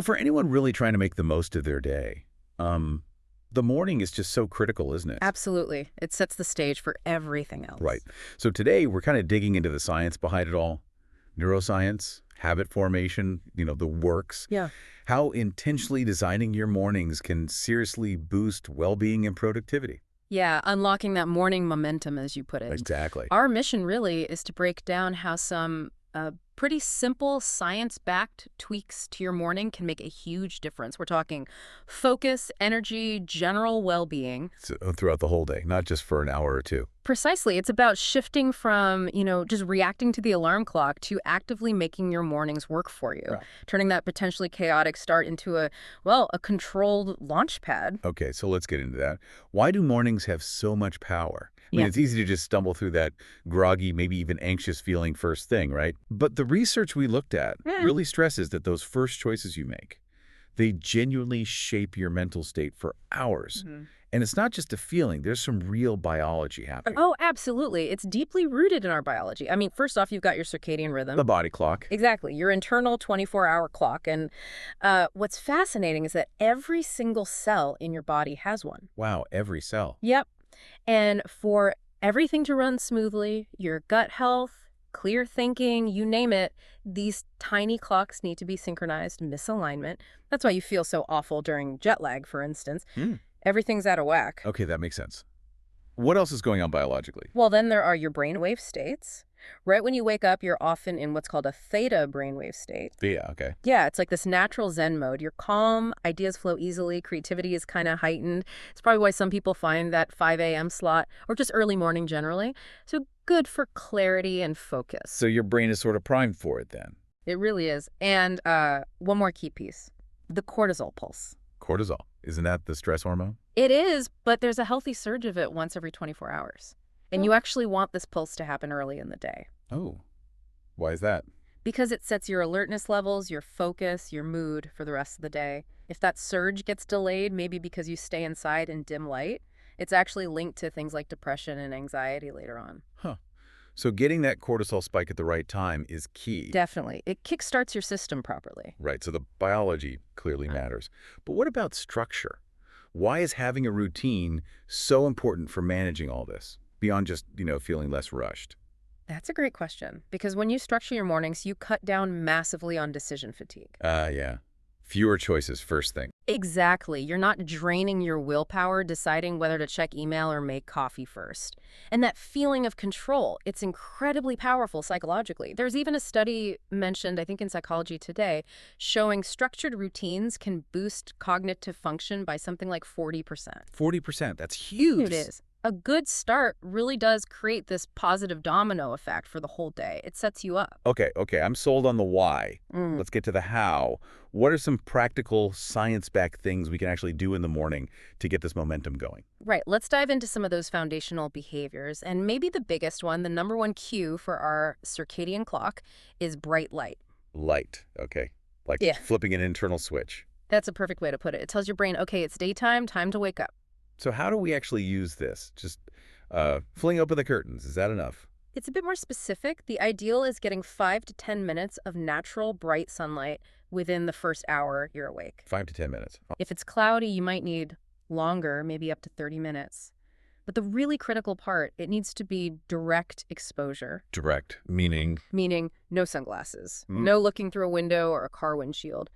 For anyone really trying to make the most of their day, the morning is just so critical, isn't it? Absolutely. It sets the stage for everything else. Right. So today we're kind of digging into the science behind it all. Neuroscience, habit formation, the works. Yeah. How intentionally designing your mornings can seriously boost well-being and productivity. Yeah, unlocking that morning momentum, as you put it. Exactly. Our mission really is to break down how some pretty simple science-backed tweaks to your morning can make a huge difference. We're talking focus, energy, general well-being. So, throughout the whole day, not just for an hour or two. Precisely. It's about shifting from, just reacting to the alarm clock to actively making your mornings work for you. Right. Turning that potentially chaotic start into a controlled launch pad. Okay, so let's get into that. Why do mornings have so much power? I mean, it's easy to just stumble through that groggy, maybe even anxious feeling first thing, right? But the research we looked at really stresses that those first choices you make, they genuinely shape your mental state for hours. Mm-hmm. And it's not just a feeling. There's some real biology happening. Oh, absolutely. It's deeply rooted in our biology. I mean, first off, you've got your circadian rhythm. The body clock. Exactly. Your internal 24-hour clock. And what's fascinating is that every single cell in your body has one. Wow, every cell. Yep. And for everything to run smoothly, your gut health, clear thinking, you name it, these tiny clocks need to be synchronized, misalignment. That's why you feel so awful during jet lag, for instance. Everything's out of whack. Okay, that makes sense. What else is going on biologically? Well, then there are your brainwave states. Right when you wake up, you're often in what's called a theta brainwave state. Theta, okay. Yeah, it's like this natural Zen mode. You're calm, ideas flow easily, creativity is kind of heightened. It's probably why some people find that 5 a.m. slot, or just early morning generally, so good for clarity and focus. So your brain is sort of primed for it then? It really is. And one more key piece, the cortisol pulse. Cortisol. Isn't that the stress hormone? It is, but there's a healthy surge of it once every 24 hours. And you actually want this pulse to happen early in the day. Oh, why is that? Because it sets your alertness levels, your focus, your mood for the rest of the day. If that surge gets delayed, maybe because you stay inside in dim light, it's actually linked to things like depression and anxiety later on. Huh. So getting that cortisol spike at the right time is key. Definitely. It kickstarts your system properly. Right, so the biology clearly matters. But what about structure? Why is having a routine so important for managing all this, beyond just, feeling less rushed? That's a great question, because when you structure your mornings, you cut down massively on decision fatigue. Yeah. Fewer choices first thing. Exactly. You're not draining your willpower deciding whether to check email or make coffee first. And that feeling of control, it's incredibly powerful psychologically. There's even a study mentioned, I think in Psychology Today, showing structured routines can boost cognitive function by something like 40%. 40%, that's huge. It is. A good start really does create this positive domino effect for the whole day. It sets you up. Okay, I'm sold on the why. Let's get to the how. What are some practical science-backed things we can actually do in the morning to get this momentum going? Right. Let's dive into some of those foundational behaviors. And maybe the biggest one, the number one cue for our circadian clock, is bright light. Light, okay. Like flipping an internal switch. That's a perfect way to put it. It tells your brain, okay, it's daytime, time to wake up. So how do we actually use this? Just fling open the curtains. Is that enough? It's a bit more specific. The ideal is getting 5 to 10 minutes of natural bright sunlight within the first hour you're awake. 5 to 10 minutes. If it's cloudy, you might need longer, maybe up to 30 minutes. But the really critical part, it needs to be direct exposure. Direct, meaning? Meaning no sunglasses, no looking through a window or a car windshield.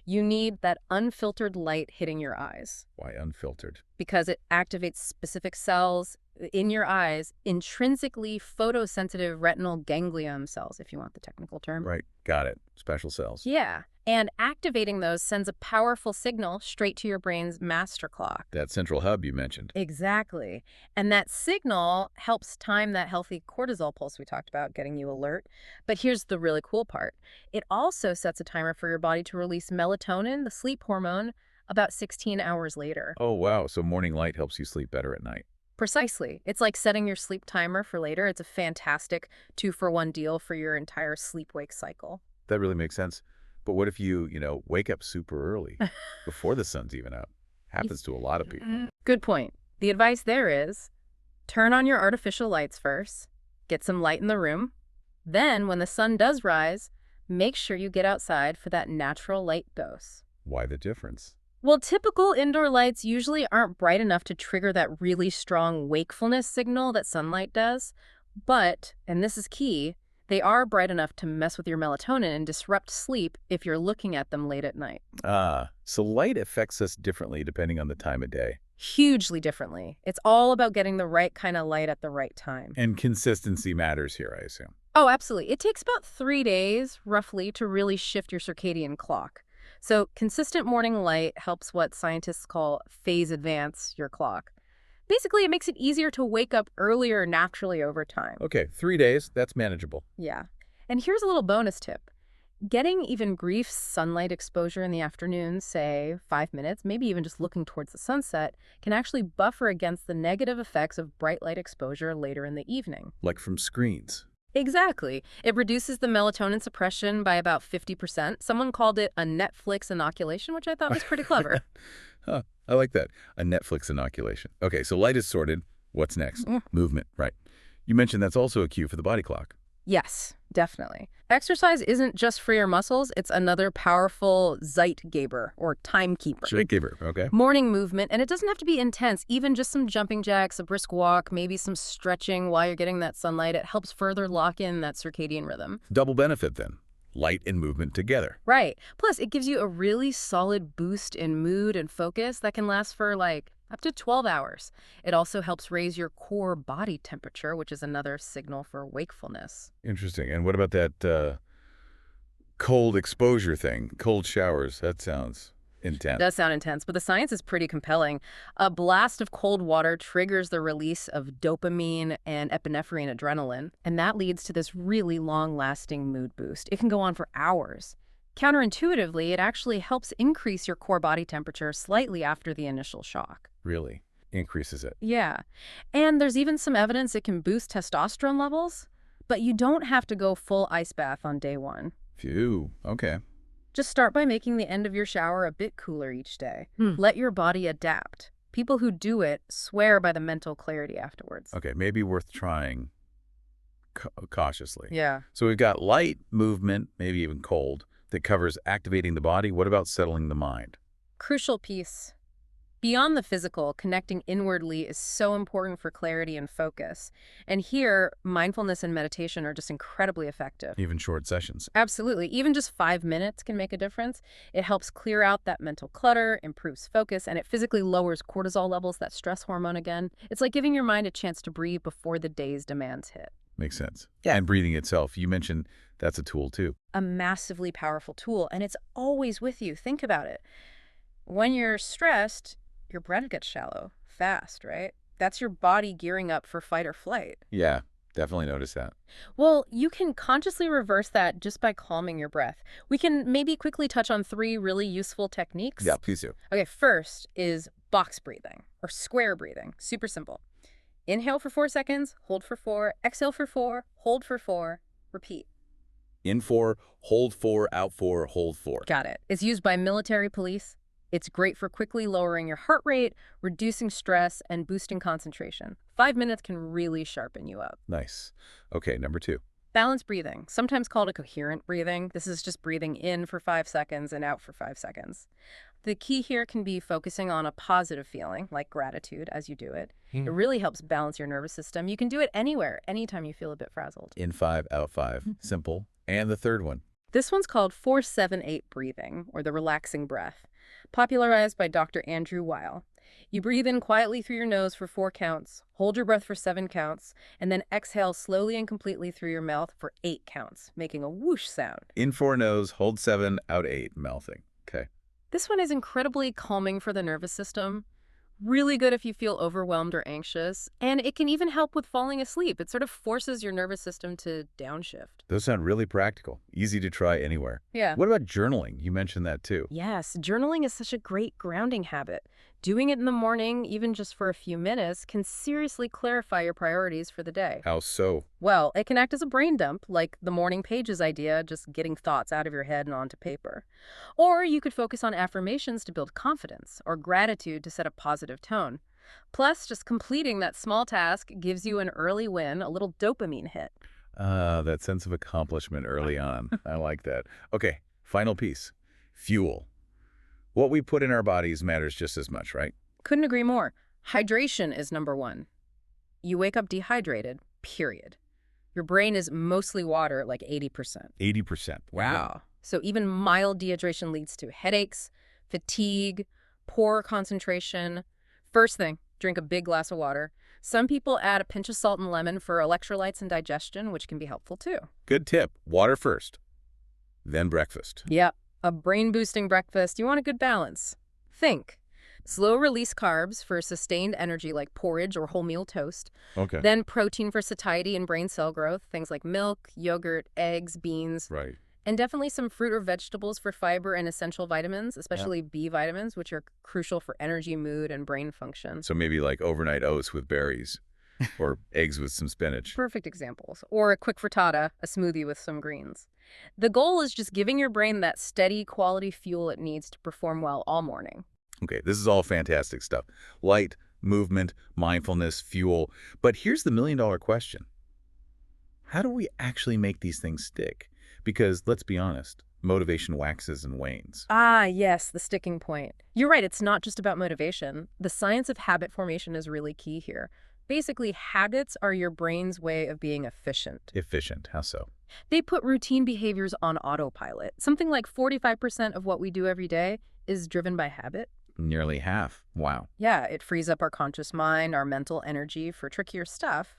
You need that unfiltered light hitting your eyes. Why unfiltered? Because it activates specific cells in your eyes, intrinsically photosensitive retinal ganglion cells, if you want the technical term. Right, got it. Special cells. Yeah, and activating those sends a powerful signal straight to your brain's master clock. That central hub you mentioned. Exactly. And that signal helps time that healthy cortisol pulse we talked about, getting you alert. But here's the really cool part. It also sets a timer for your body to release melatonin, the sleep hormone, about 16 hours later. Oh, wow. So morning light helps you sleep better at night. Precisely. It's like setting your sleep timer for later. It's a fantastic 2-for-1 deal for your entire sleep-wake cycle. That really makes sense. But what if you, wake up super early before the sun's even out? Happens to a lot of people. Good point. The advice there is turn on your artificial lights first, get some light in the room. Then when the sun does rise, make sure you get outside for that natural light dose. Why the difference? Well, typical indoor lights usually aren't bright enough to trigger that really strong wakefulness signal that sunlight does. But, and this is key, they are bright enough to mess with your melatonin and disrupt sleep if you're looking at them late at night. So light affects us differently depending on the time of day. Hugely differently. It's all about getting the right kind of light at the right time. And consistency matters here, I assume. Oh, absolutely. It takes about 3 days, roughly, to really shift your circadian clock. So consistent morning light helps what scientists call phase advance your clock. Basically, it makes it easier to wake up earlier naturally over time. Okay, 3 days, that's manageable. Yeah. And here's a little bonus tip. Getting even brief sunlight exposure in the afternoon, say 5 minutes, maybe even just looking towards the sunset, can actually buffer against the negative effects of bright light exposure later in the evening. Like from screens. Exactly. It reduces the melatonin suppression by about 50%. Someone called it a Netflix inoculation, which I thought was pretty clever. Huh, I like that. A Netflix inoculation. Okay, so light is sorted. What's next? Movement, right. You mentioned that's also a cue for the body clock. Yes, definitely. Exercise isn't just for your muscles. It's another powerful Zeitgeber, or timekeeper. Zeitgeber, okay. Morning movement, and it doesn't have to be intense. Even just some jumping jacks, a brisk walk, maybe some stretching while you're getting that sunlight. It helps further lock in that circadian rhythm. Double benefit then. Light and movement together. Right. Plus, it gives you a really solid boost in mood and focus that can last for up to 12 hours. It also helps raise your core body temperature, which is another signal for wakefulness. Interesting. And what about that cold exposure thing? Cold showers. That sounds intense. It does sound intense, but the science is pretty compelling. A blast of cold water triggers the release of dopamine and epinephrine adrenaline, and that leads to this really long-lasting mood boost. It can go on for hours. Counterintuitively, it actually helps increase your core body temperature slightly after the initial shock. Really increases it. Yeah. And there's even some evidence it can boost testosterone levels, but you don't have to go full ice bath on day one. Phew. Okay. Just start by making the end of your shower a bit cooler each day. Let your body adapt. People who do it swear by the mental clarity afterwards. Okay, maybe worth trying cautiously. Yeah. So we've got light, movement, maybe even cold, that covers activating the body. What about settling the mind? Crucial piece. Beyond the physical, connecting inwardly is so important for clarity and focus. And here, mindfulness and meditation are just incredibly effective. Even short sessions. Absolutely. Even just 5 minutes can make a difference. It helps clear out that mental clutter, improves focus, and it physically lowers cortisol levels, that stress hormone again. It's like giving your mind a chance to breathe before the day's demands hit. Makes sense. Yeah. And breathing itself, you mentioned that's a tool too. A massively powerful tool, and it's always with you. Think about it. When you're stressed, your breath gets shallow, fast, right? That's your body gearing up for fight or flight. Yeah, definitely notice that. Well, you can consciously reverse that just by calming your breath. We can maybe quickly touch on 3 really useful techniques. Yeah, please do. Okay, first is box breathing, or square breathing. Super simple. Inhale for 4 seconds, hold for 4, exhale for 4, hold for 4, repeat. In 4, hold 4, out 4, hold 4. Got it. It's used by military police. It's great for quickly lowering your heart rate, reducing stress, and boosting concentration. 5 minutes can really sharpen you up. Nice. Okay, number 2. Balance breathing, sometimes called a coherent breathing. This is just breathing in for 5 seconds and out for 5 seconds. The key here can be focusing on a positive feeling, like gratitude, as you do it. It really helps balance your nervous system. You can do it anywhere, anytime you feel a bit frazzled. In 5, out 5. Simple. And the third one. This one's called 4-7-8 breathing, or the relaxing breath, popularized by Dr. Andrew Weil. You breathe in quietly through your nose for 4 counts, hold your breath for 7 counts, and then exhale slowly and completely through your mouth for 8 counts, making a whoosh sound. In 4 nose, hold 7, out 8, mouthing. Okay. This one is incredibly calming for the nervous system. Really good if you feel overwhelmed or anxious, and it can even help with falling asleep. It sort of forces your nervous system to downshift. Those sound really practical. Easy to try anywhere. Yeah. What about journaling? You mentioned that too. Yes, journaling is such a great grounding habit. Doing it in the morning, even just for a few minutes, can seriously clarify your priorities for the day. How so? Well, it can act as a brain dump, like the morning pages idea, just getting thoughts out of your head and onto paper. Or you could focus on affirmations to build confidence, or gratitude to set a positive tone. Plus, just completing that small task gives you an early win, a little dopamine hit. That sense of accomplishment early on. I like that. Okay, final piece. Fuel. What we put in our bodies matters just as much, right? Couldn't agree more. Hydration is number one. You wake up dehydrated, period. Your brain is mostly water, like 80%. 80%. Wow. So even mild dehydration leads to headaches, fatigue, poor concentration. First thing, drink a big glass of water. Some people add a pinch of salt and lemon for electrolytes and digestion, which can be helpful too. Good tip. Water first, then breakfast. Yep, a brain-boosting breakfast. You want a good balance. Think. Slow-release carbs for sustained energy like porridge or wholemeal toast. Okay. Then protein for satiety and brain cell growth, things like milk, yogurt, eggs, beans. Right. And definitely some fruit or vegetables for fiber and essential vitamins, especially B vitamins, which are crucial for energy, mood, and brain function. So maybe like overnight oats with berries or eggs with some spinach. Perfect examples. Or a quick frittata, a smoothie with some greens. The goal is just giving your brain that steady, quality fuel it needs to perform well all morning. Okay, this is all fantastic stuff. Light, movement, mindfulness, fuel. But here's the million-dollar question. How do we actually make these things stick? Because, let's be honest, motivation waxes and wanes. Ah, yes, the sticking point. You're right, it's not just about motivation. The science of habit formation is really key here. Basically, habits are your brain's way of being efficient. Efficient, how so? They put routine behaviors on autopilot. Something like 45% of what we do every day is driven by habit. Nearly half. Wow. Yeah, it frees up our conscious mind, our mental energy for trickier stuff.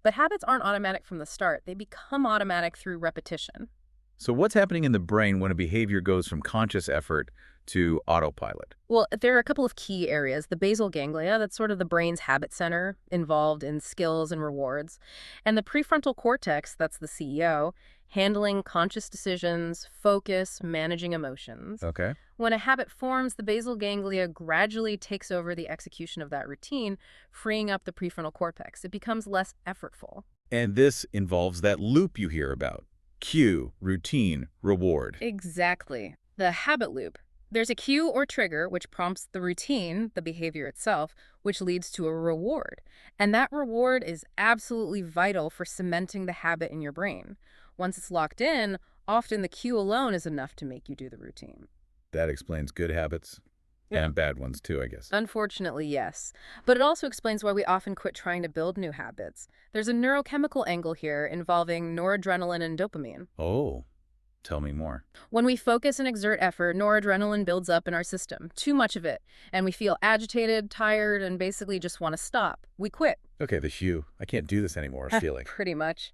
But habits aren't automatic from the start. They become automatic through repetition. So what's happening in the brain when a behavior goes from conscious effort to autopilot? Well, there are a couple of key areas. The basal ganglia, that's sort of the brain's habit center, involved in skills and rewards. And the prefrontal cortex, that's the CEO, handling conscious decisions, focus, managing emotions. Okay. When a habit forms, the basal ganglia gradually takes over the execution of that routine, freeing up the prefrontal cortex. It becomes less effortful. And this involves that loop you hear about. Cue, routine, reward. Exactly. The habit loop. There's a cue or trigger which prompts the routine, the behavior itself, which leads to a reward. And that reward is absolutely vital for cementing the habit in your brain. Once it's locked in, often the cue alone is enough to make you do the routine. That explains good habits and bad ones too, I guess. Unfortunately, yes. But it also explains why we often quit trying to build new habits. There's a neurochemical angle here involving noradrenaline and dopamine. Oh, tell me more. When we focus and exert effort, noradrenaline builds up in our system, too much of it, and we feel agitated, tired, and basically just want to stop. We quit. Okay, the hue. I can't do this anymore feeling. Pretty much.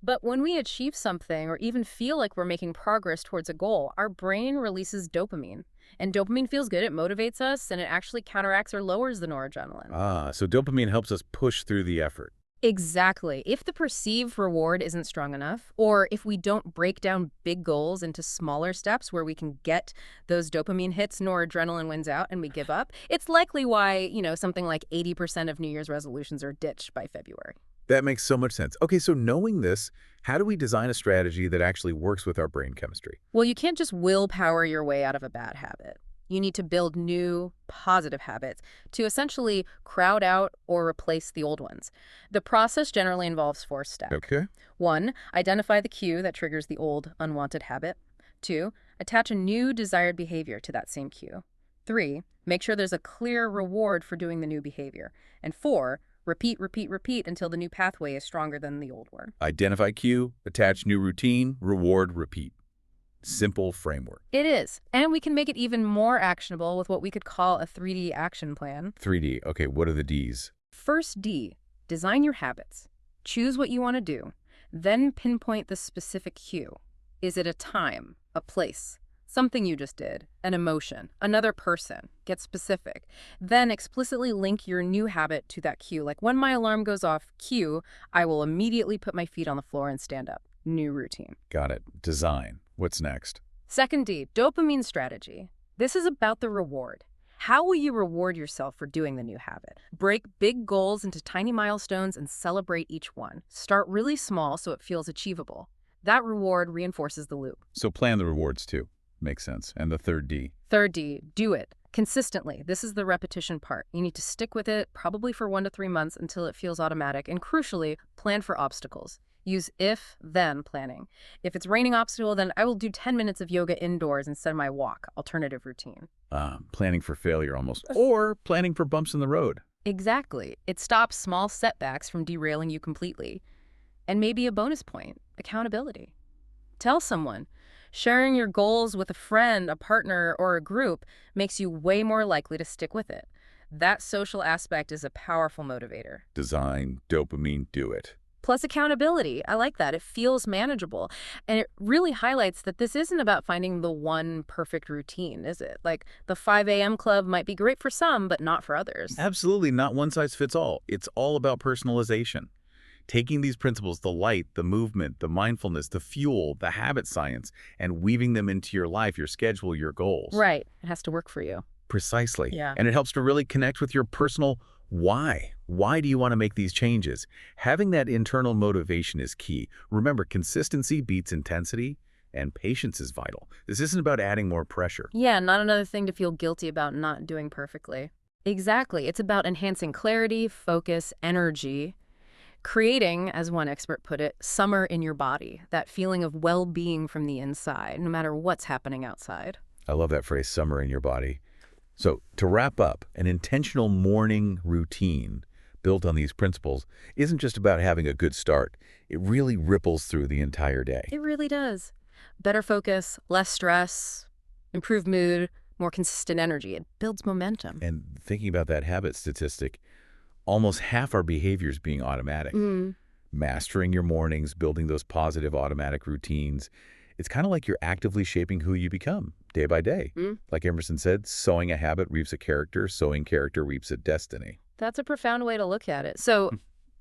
But when we achieve something or even feel like we're making progress towards a goal, our brain releases dopamine. And dopamine feels good, it motivates us, and it actually counteracts or lowers the noradrenaline. Ah, so dopamine helps us push through the effort. Exactly. If the perceived reward isn't strong enough, or if we don't break down big goals into smaller steps where we can get those dopamine hits, noradrenaline wins out, and we give up, it's likely why, something like 80% of New Year's resolutions are ditched by February. That makes so much sense. Okay, so knowing this, how do we design a strategy that actually works with our brain chemistry? Well, you can't just willpower your way out of a bad habit. You need to build new, positive habits to essentially crowd out or replace the old ones. The process generally involves 4 steps. Okay. 1, identify the cue that triggers the old, unwanted habit. 2, attach a new desired behavior to that same cue. 3, make sure there's a clear reward for doing the new behavior. And 4, repeat, repeat, repeat until the new pathway is stronger than the old one. Identify cue, attach new routine, reward, repeat. Simple framework. It is. And we can make it even more actionable with what we could call a 3D action plan. 3D. Okay, what are the Ds? First D, design your habits. Choose what you want to do. Then pinpoint the specific cue. Is it a time, a place, something you just did, an emotion, another person? Get specific. Then explicitly link your new habit to that cue. Like when my alarm goes off, cue, I will immediately put my feet on the floor and stand up. New routine. Got it. Design. What's next? Second D, dopamine strategy. This is about the reward. How will you reward yourself for doing the new habit? Break big goals into tiny milestones and celebrate each one. Start really small so it feels achievable. That reward reinforces the loop. So plan the rewards too. Makes sense. And the third D? Third D, do it consistently. This is the repetition part. You need to stick with it, probably for 1 to 3 months until it feels automatic. And crucially, plan for obstacles. Use if-then planning. If it's raining obstacle, then I will do 10 minutes of yoga indoors instead of my walk. Alternative routine. Planning for failure almost. Or planning for bumps in the road. Exactly. It stops small setbacks from derailing you completely. And maybe a bonus point, accountability. Tell someone. Sharing your goals with a friend, a partner, or a group makes you way more likely to stick with it. That social aspect is a powerful motivator. Design, dopamine, do it. Plus accountability. I like that. It feels manageable. And it really highlights that this isn't about finding the one perfect routine, is it? Like the 5 a.m. club might be great for some, but not for others. Absolutely not one size fits all. It's all about personalization. Taking these principles, the light, the movement, the mindfulness, the fuel, the habit science, and weaving them into your life, your schedule, your goals. Right. It has to work for you. Precisely. Yeah. And it helps to really connect with your personal why. Why do you want to make these changes? Having that internal motivation is key. Remember, consistency beats intensity, and patience is vital. This isn't about adding more pressure. Yeah, not another thing to feel guilty about not doing perfectly. Exactly. It's about enhancing clarity, focus, energy, creating, as one expert put it, summer in your body, that feeling of well-being from the inside, no matter what's happening outside. I love that phrase, summer in your body. So to wrap up, an intentional morning routine built on these principles isn't just about having a good start. It really ripples through the entire day. It really does. Better focus, less stress, improved mood, more consistent energy. It builds momentum. And thinking about that habit statistic, almost half our behaviors being automatic. Mastering your mornings, building those positive automatic routines. It's kind of like you're actively shaping who you become day by day. Like Emerson said, sowing a habit reaps a character, sowing character reaps a destiny. That's a profound way to look at it. So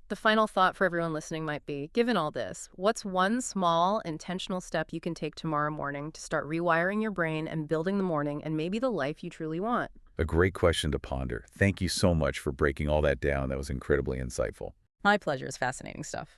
the final thought for everyone listening might be, given all this, what's one small, intentional step you can take tomorrow morning to start rewiring your brain and building the morning and maybe the life you truly want? A great question to ponder. Thank you so much for breaking all that down. That was incredibly insightful. My pleasure. It's fascinating stuff.